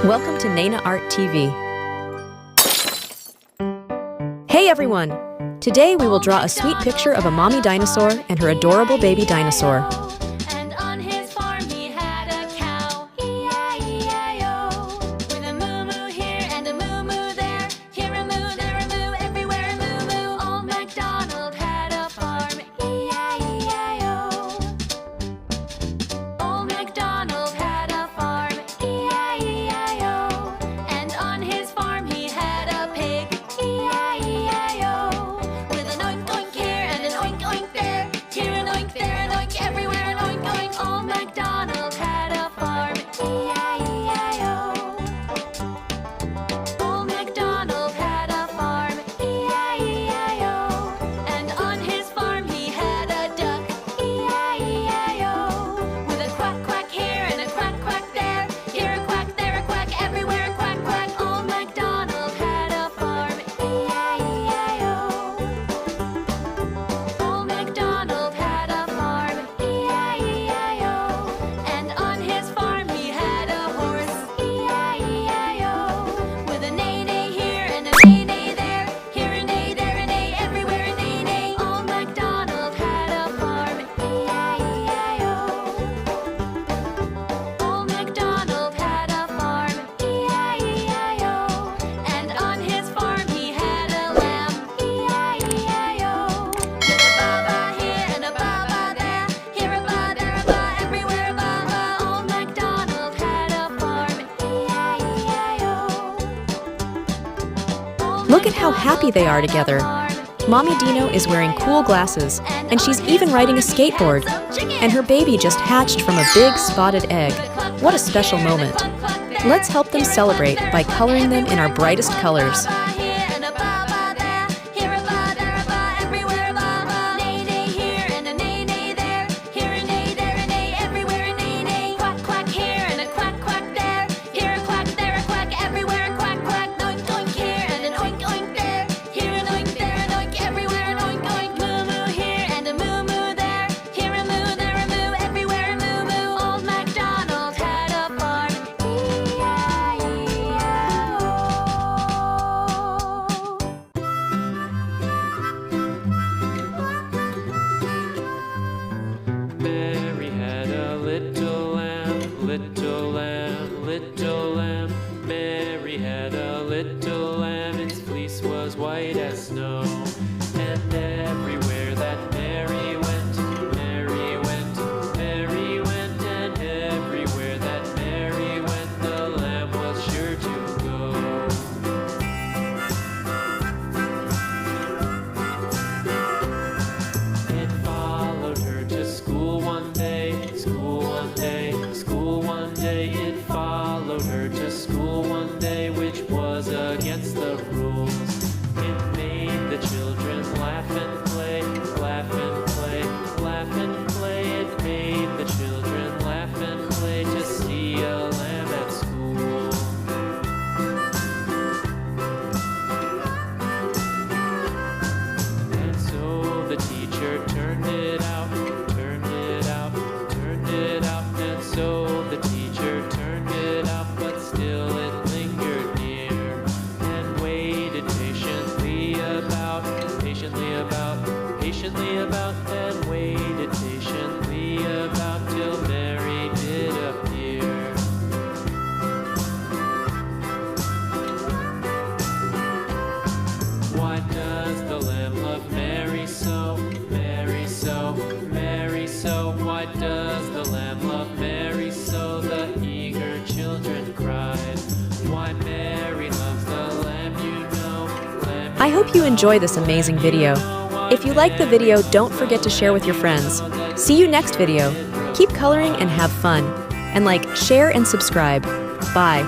Welcome to Naina Art TV. Hey everyone! Today we will draw a sweet picture of a mommy dinosaur and her adorable baby dinosaur. And on his farm he had a cow, E-I-E-I-O. With a moo-moo here and a moo-moo there, here a moo, there a moo, everywhere a moo-moo. Old MacDonald had a farm, E-I-E-I-O. Old MacDonald had a farm, E-I-E-I-O. And on his farm he had a pig, E-I-E-I-O. With an oink oink here and an oink oink there, here an oink, there an oink, everywhere an oink oink. Old MacDonald had a farm, E-I-E-I-O. Old MacDonald had a farm, E-I-E-I-O. And on his farm he had a duck, E-I-E-I-O. With a quack quack here and a quack quack there, here a quack, there a quack, everywhere a quack quack. Old MacDonald had a farm, E-I-E-I-O. Old MacDonald had a farm, E-I-E-I-O. And on his farm he had a horse, E-I-E-I-O. With a neigh-neigh here and a neigh-neigh there, here a neigh, there a neigh, everywhere a neigh-neigh. Old MacDonald had a farm, E-I-E-I-O. Old MacDonald had a farm, E-I-E-I-O. And on his farm he had a lamb, E-I-E-I-O. With a ba-ba here and a ba-ba there, here a ba, there a ba, everywhere a ba-ba. Old MacDonald had a farm, E-I-E-I-O. Look at how happy they are together. Mommy Dino is wearing cool glasses, and she's even riding a skateboard. And her baby just hatched from a big spotted egg. What a special moment. Let's help them celebrate by coloring them in our brightest colors. Mary had a little lamb, little lamb, little lamb. Mary had a little lamb, its fleece was white as snow. And everywhere that Mary went, Mary went, Mary went. And everywhere that Mary went, the lamb was sure to go. It followed her to school one day, school one day, school one day. It followed her to school one day, which was against the rules. It made the children laugh and play, laugh and play, laugh and play. It made the children laugh and play to see a lamb at school. And so the teacher turned it out, turned it out, turned it out. And so the teacher turned it out, but still it lingered near and waited patiently about, patiently about, patiently about, and waited patiently about till Mary did appear. Why does the lamb love Mary so, Mary so, Mary so? Why does the lamb love Mary so? The eager children cried. Why Mary loves the lamb, you know, lamb. I hope you enjoy this amazing video. If you like the video, don't forget to share with your friends. See you next video. Keep coloring and have fun. And like, share, and subscribe. Bye.